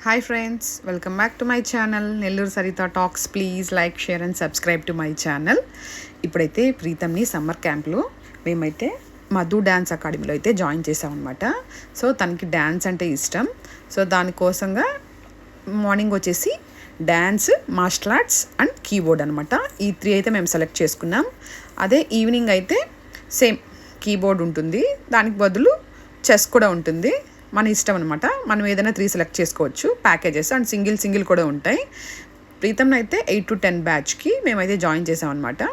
Hi friends, welcome back to my channel Nellore Saritha talks. Please like, share and subscribe to my channel. ఇప్పుడైతే ప్రీతంని summer క్యాంప్లో మేమైతే Madhu dance అకాడమీలో అయితే join చేసామన్నమాట. So తనకి డ్యాన్స్ అంటే ఇష్టం. సో దానికోసంగా మార్నింగ్ వచ్చేసి dance, martial arts and keyboard అనమాట. ఈ 3 అయితే మేము సెలెక్ట్ చేసుకున్నాం. అదే ఈవినింగ్ అయితే సేమ్ కీబోర్డ్ ఉంటుంది, దానికి బదులు చెస్ కూడా ఉంటుంది. మన ఇష్టం అనమాట. మనం ఏదైనా 3 సెలెక్ట్ చేసుకోవచ్చు. ప్యాకేజెస్ అండ్ సింగిల్ కూడా ఉంటాయి. ప్రీతంని అయితే 8 to 10 బ్యాచ్కి మేమైతే జాయిన్ చేసామన్నమాట.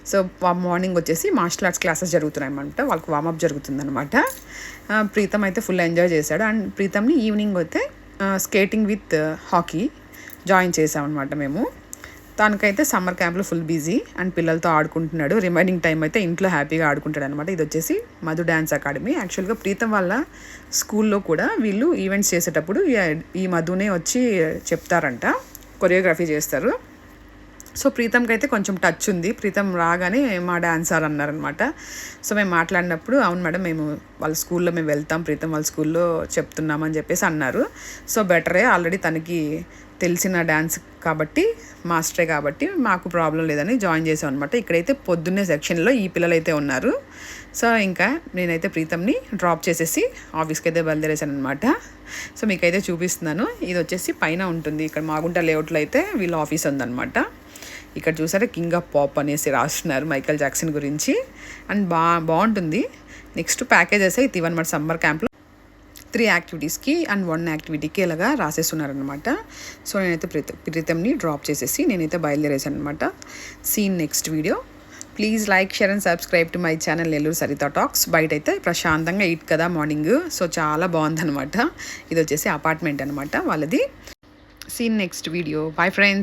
సో మార్నింగ్ వచ్చేసి మార్షల్ ఆర్ట్స్ క్లాసెస్ జరుగుతున్నాయి అనమాట. వాళ్ళకి వార్మప్ జరుగుతుందన్నమాట. ప్రీతం అయితే ఫుల్ ఎంజాయ్ చేశాడు. అండ్ ప్రీతంని ఈవినింగ్ అయితే స్కేటింగ్ విత్ హాకీ జాయిన్ చేసామన్నమాట మేము. తనకైతే సమ్మర్ క్యాంప్లో ఫుల్ బిజీ అండ్ పిల్లలతో ఆడుకుంటున్నాడు. రిమైనింగ్ టైం అయితే ఇంట్లో హ్యాపీగా ఆడుకుంటాడు అనమాట. ఇది వచ్చేసి మధు డ్యాన్స్ అకాడమీ. యాక్చువల్గా ప్రీతం వాళ్ళ స్కూల్లో కూడా వీళ్ళు ఈవెంట్స్ చేసేటప్పుడు ఈ మధునే వచ్చి చెప్తారంట, కొరియోగ్రఫీ చేస్తారు. సో ప్రీతంకి అయితే కొంచెం టచ్ ఉంది. ప్రీతం రాగానే మా డాన్సర్ అన్నారనమాట. సో మేము మాట్లాడినప్పుడు అవును మేడం, మేము వాళ్ళ స్కూల్లో మేము వెళ్తాం, ప్రీతం వాళ్ళ స్కూల్లో చెప్తున్నామని చెప్పేసి అన్నారు. సో బెటరే, ఆల్రెడీ తనకి తెలిసిన డ్యాన్స్ కాబట్టి, మాస్టరే కాబట్టి మాకు ప్రాబ్లం లేదని జాయిన్ చేసాం అనమాట. ఇక్కడైతే పొద్దున్నే సెక్షన్లో ఈ పిల్లలు అయితే ఉన్నారు. సో ఇంకా నేనైతే ప్రీతంని డ్రాప్ చేసేసి ఆఫీస్కి అయితే బయలుదేరేసాను అనమాట. సో మీకైతే చూపిస్తున్నాను. ఇది వచ్చేసి పైన ఉంటుంది. ఇక్కడ మాగుంట లేఅవుట్లో అయితే వీళ్ళ ఆఫీస్ ఉందన్నమాట. ఇక్కడ చూసారా, కింగ్ ఆఫ్ పాప్ అనేసి రాస్తున్నారు మైకేల్ జాక్సన్ గురించి. అండ్ బాగుంటుంది. నెక్స్ట్ ప్యాకేజెస్ అయితే ఇవన్నమాట. సమ్మర్ క్యాంప్లో 3 యాక్టివిటీస్కి అండ్ 1 యాక్టివిటీకి ఇలాగా రాసేస్తున్నారనమాట. సో నేనైతే ప్రీతంని డ్రాప్ చేసేసి నేనైతే బయలుదేరేసాను అనమాట. See in next video. Please like, share and subscribe to my channel Nellore Saritha talks. బయట అయితే ప్రశాంతంగా 8 కదా మార్నింగ్. సో చాలా బాగుందనమాట. ఇది వచ్చేసి అపార్ట్మెంట్ అనమాట వాళ్ళది. See in next video. Bye friends.